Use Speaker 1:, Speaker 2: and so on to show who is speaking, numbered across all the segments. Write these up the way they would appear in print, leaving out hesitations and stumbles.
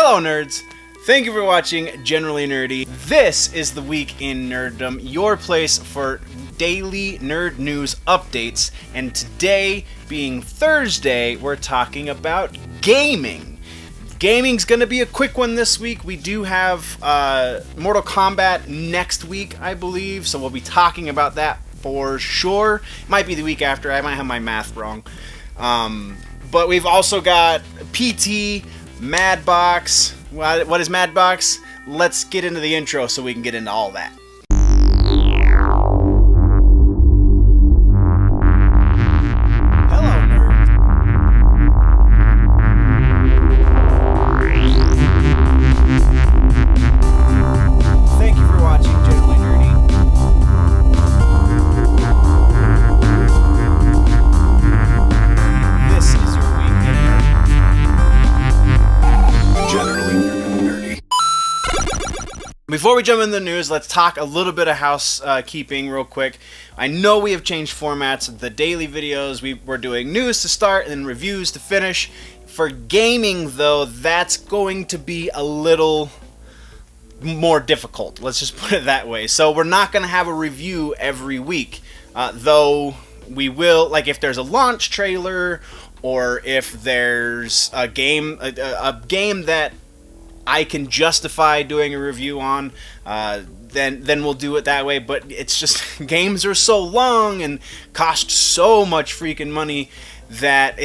Speaker 1: Hello nerds! Thank you for watching Generally Nerdy. This is the Week in Nerdom, your place for daily nerd news updates. And today, being Thursday, we're talking about gaming. Gaming's gonna be a quick one this week. We do have Mortal Kombat next week, I believe, so we'll be talking about that for sure. It might be the week after, I might have my math wrong. But we've also got PT, Madbox. What is Madbox? Let's get into the intro so we can get into all that. Hello, nerds. Thank you for watching Generally Nerdy. This is your week in Generally Nerdy. Before we jump into the news, let's talk a little bit of housekeeping real quick. I know we have changed formats. The daily videos, we're doing news to start and then reviews to finish. For gaming, though, that's going to be a little more difficult. Let's just put it that way. So we're not going to have a review every week, though we will, like if there's a launch trailer or if there's a game that I can justify doing a review on, then we'll do it that way. But it's just games are so long and cost so much freaking money that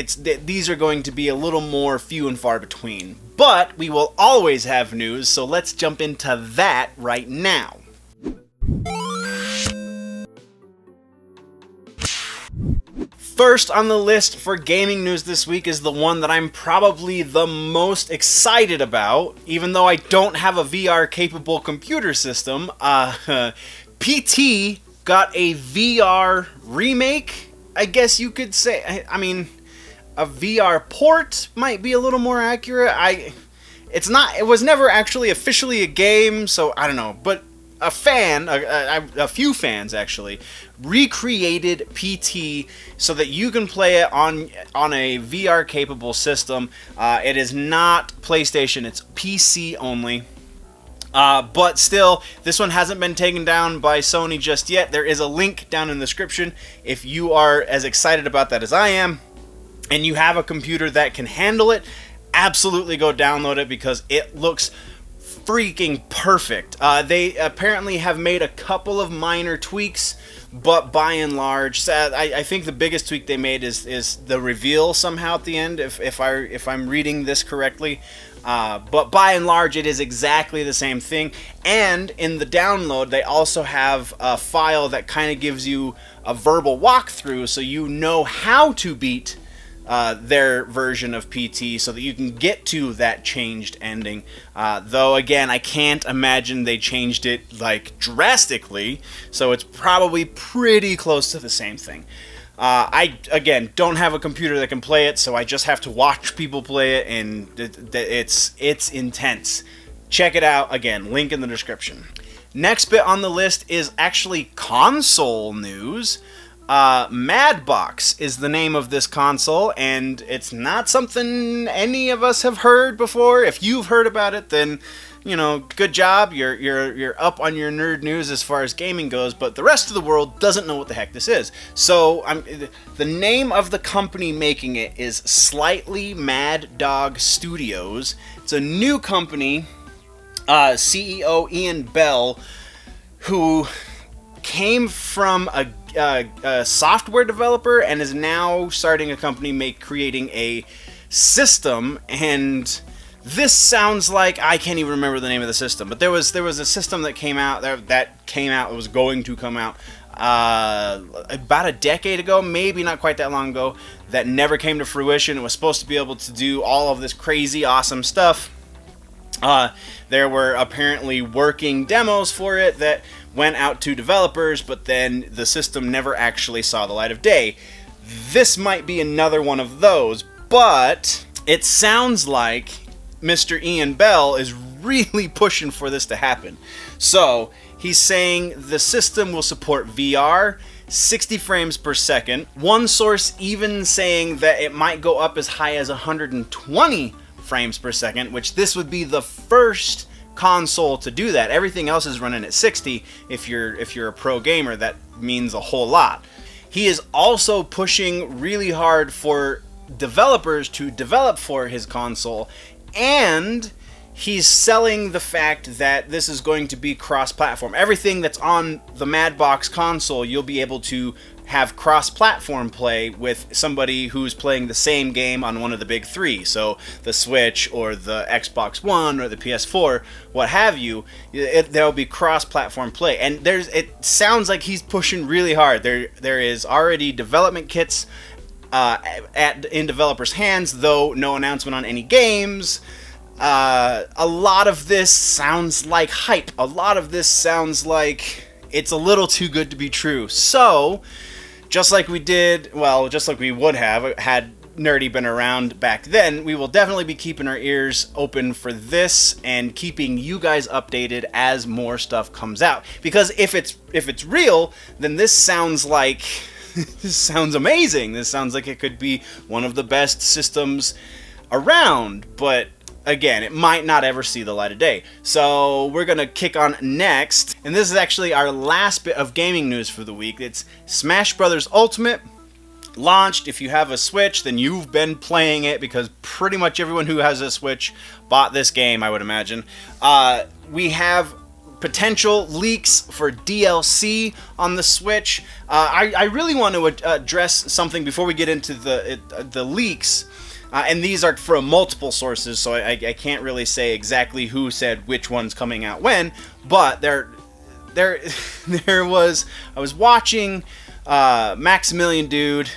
Speaker 1: these are going to be a little more few and far between. But we will always have news, so let's jump into that right now. First on the list for gaming news this week is the one that I'm probably the most excited about, even though I don't have a VR-capable computer system. PT got a VR remake, I guess you could say. I mean, a VR port might be a little more accurate. It was never actually officially a game, so I don't know, but a few fans actually recreated PT so that you can play it on a VR capable system. It is not PlayStation, it's PC only. But still, this one hasn't been taken down by Sony just yet. There is a link down in the description if you are as excited about that as I am and you have a computer that can handle it. Absolutely go download it because it looks freaking perfect. They apparently have made a couple of minor tweaks, but by and large, I think the biggest tweak they made is the reveal somehow at the end, if I'm reading this correctly. But by and large, it is exactly the same thing. And in the download, they also have a file that kind of gives you a verbal walkthrough, so you know how to beat their version of PT so that you can get to that changed ending. Though, again, I can't imagine they changed it, like, drastically, so it's probably pretty close to the same thing. I, again, don't have a computer that can play it, so I just have to watch people play it, and it's intense. Check it out, again, link in the description. Next bit on the list is actually console news. Madbox is the name of this console, and it's not something any of us have heard before. If you've heard about it, then, you know, good job. You're up on your nerd news as far as gaming goes, but the rest of the world doesn't know what the heck this is. So, the name of the company making it is Slightly Mad Dog Studios. It's a new company. CEO Ian Bell, who came from a software developer and is now starting a company creating a system. And this sounds like, I can't even remember the name of the system, but there was a system that came out it was going to come out about a decade ago, maybe not quite that long ago, that never came to fruition. It was supposed to be able to do all of this crazy awesome stuff. There were apparently working demos for it that went out to developers, but then the system never actually saw the light of day. This might be another one of those, but it sounds like Mr. Ian Bell is really pushing for this to happen. So he's saying the system will support VR, 60 frames per second. One source even saying that it might go up as high as 120 frames per second, which this would be the first console to do that. Everything else is running at 60. If you're a pro gamer, that means a whole lot. He is also pushing really hard for developers to develop for his console, and he's selling the fact that this is going to be cross-platform. Everything that's on the Madbox console, you'll be able to have cross-platform play with somebody who's playing the same game on one of the big three. So the Switch or the Xbox One or the PS4, what have you, there'll be cross-platform play. And it sounds like he's pushing really hard. There is already development kits in developers' hands, though no announcement on any games. A lot of this sounds like hype. A lot of this sounds like it's a little too good to be true. So, just like we would have had Nerdy been around back then, we will definitely be keeping our ears open for this and keeping you guys updated as more stuff comes out. Because if it's real, then this sounds like this sounds amazing. This sounds like it could be one of the best systems around, but again, it might not ever see the light of day. So we're going to kick on next. And this is actually our last bit of gaming news for the week. It's Smash Bros. Ultimate launched. If you have a Switch, then you've been playing it, because pretty much everyone who has a Switch bought this game, I would imagine. We have potential leaks for DLC on the Switch. I really want to address something before we get into the leaks. And these are from multiple sources, so I can't really say exactly who said which one's coming out when. But I was watching Maximilian Dude,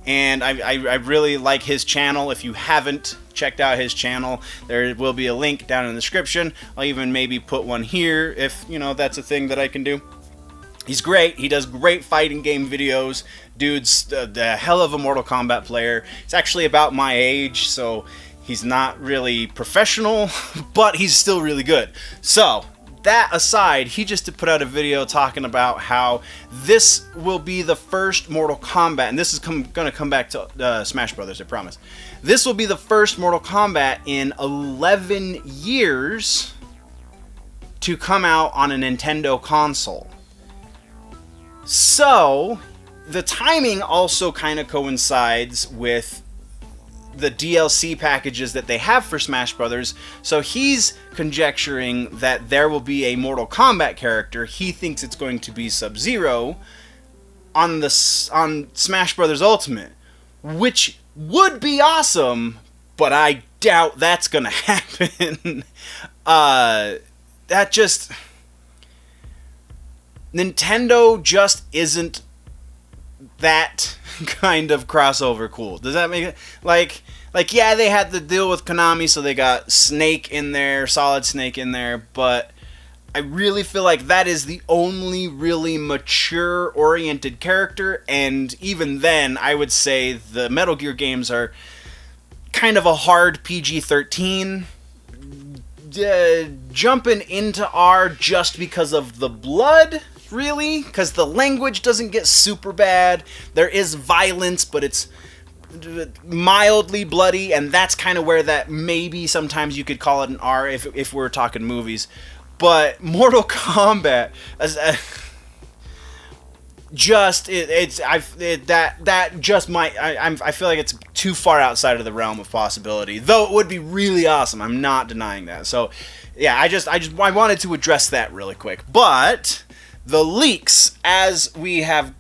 Speaker 1: and I really like his channel. If you haven't checked out his channel, there will be a link down in the description. I'll even maybe put one here if that's a thing that I can do. He's great. He does great fighting game videos. Dude's the hell of a Mortal Kombat player. He's actually about my age, so he's not really professional, but he's still really good. So, that aside, he just put out a video talking about how this will be the first Mortal Kombat, and this is going to come back to Smash Brothers, I promise. This will be the first Mortal Kombat in 11 years to come out on a Nintendo console. So, the timing also kind of coincides with the DLC packages that they have for Smash Brothers. So he's conjecturing that there will be a Mortal Kombat character. He thinks it's going to be Sub-Zero on Smash Brothers Ultimate, which would be awesome, but I doubt that's going to happen. Nintendo just isn't that kind of crossover cool. Does that make it? Like yeah, they had the deal with Konami, so they got Snake in there, Solid Snake in there, but I really feel like that is the only really mature-oriented character, and even then, I would say the Metal Gear games are kind of a hard PG-13. Jumping into R just because of the blood, really, because the language doesn't get super bad. There is violence, but it's mildly bloody, and that's kind of where that maybe sometimes you could call it an R if we're talking movies. But Mortal Kombat, I feel like it's too far outside of the realm of possibility. Though it would be really awesome. I'm not denying that. So, yeah, I wanted to address that really quick. But the leaks, as we have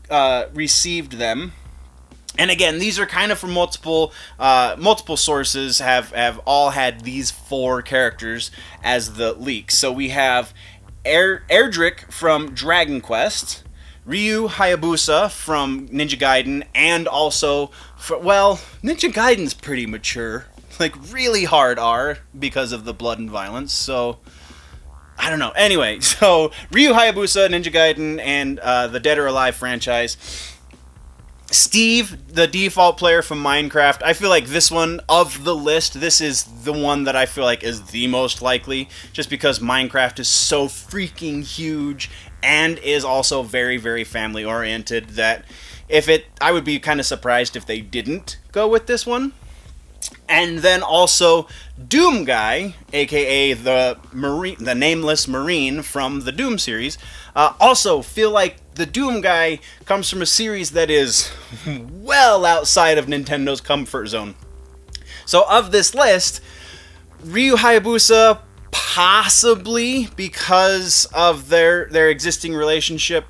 Speaker 1: received them, and again, these are kind of from multiple sources, have all had these 4 characters as the leaks. So we have Erdrick from Dragon Quest, Ryu Hayabusa from Ninja Gaiden, and also, Ninja Gaiden's pretty mature. Like, really hard R because of the blood and violence, so I don't know. Anyway, so Ryu Hayabusa, Ninja Gaiden, and the Dead or Alive franchise. Steve, the default player from Minecraft. I feel like this one, of the list, this is the one that I feel like is the most likely, just because Minecraft is so freaking huge and is also very, very family-oriented that I would be kind of surprised if they didn't go with this one. And then also Doomguy, aka the nameless Marine from the Doom series, also feel like the Doomguy comes from a series that is well outside of Nintendo's comfort zone. So of this list, Ryu Hayabusa, possibly because of their existing relationship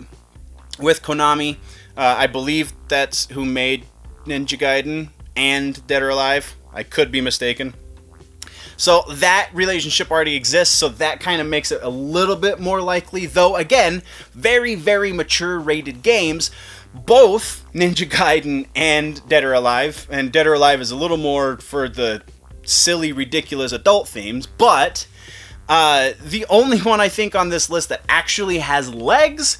Speaker 1: with Konami. I believe that's who made Ninja Gaiden and Dead or Alive. I could be mistaken. So that relationship already exists, so that kind of makes it a little bit more likely. Though, again, very, very mature rated games. Both Ninja Gaiden and Dead or Alive. And Dead or Alive is a little more for the silly, ridiculous adult themes. But the only one I think on this list that actually has legs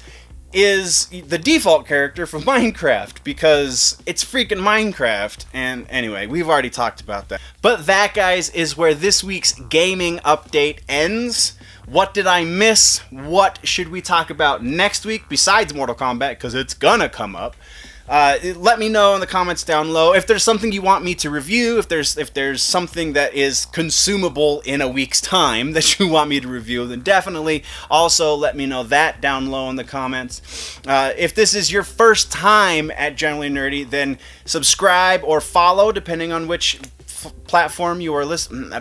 Speaker 1: is the default character from Minecraft, because it's freaking Minecraft. And anyway, we've already talked about that. But that, guys, is where this week's gaming update ends. What did I miss? What should we talk about next week besides Mortal Kombat, because it's gonna come up? Let me know in the comments down low if there's something you want me to review, if there's something that is consumable in a week's time that you want me to review, then definitely also let me know that down low in the comments. If this is your first time at Generally Nerdy, then subscribe or follow depending on which platform you are listening.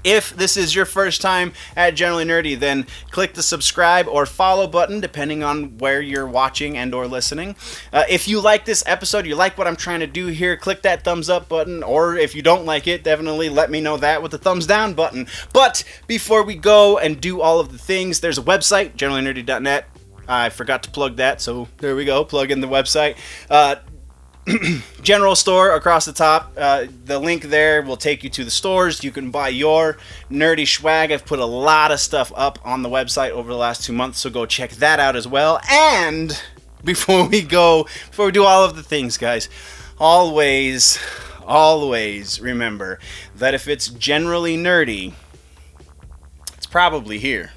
Speaker 1: If this is your first time at Generally Nerdy, then click the subscribe or follow button depending on where you're watching and or listening. If you like this episode, you like what I'm trying to do here, click that thumbs up button, or if you don't like it, definitely let me know that with the thumbs down button. But before we go and do all of the things, there's a website, generallynerdy.net. I forgot to plug that, so there we go, plug in the website. General store across the top. The link there will take you to the stores. You can buy your nerdy swag. I've put a lot of stuff up on the website over the last 2 months, so go check that out as well. And before we do all of the things, guys, always remember that if it's generally nerdy, it's probably here.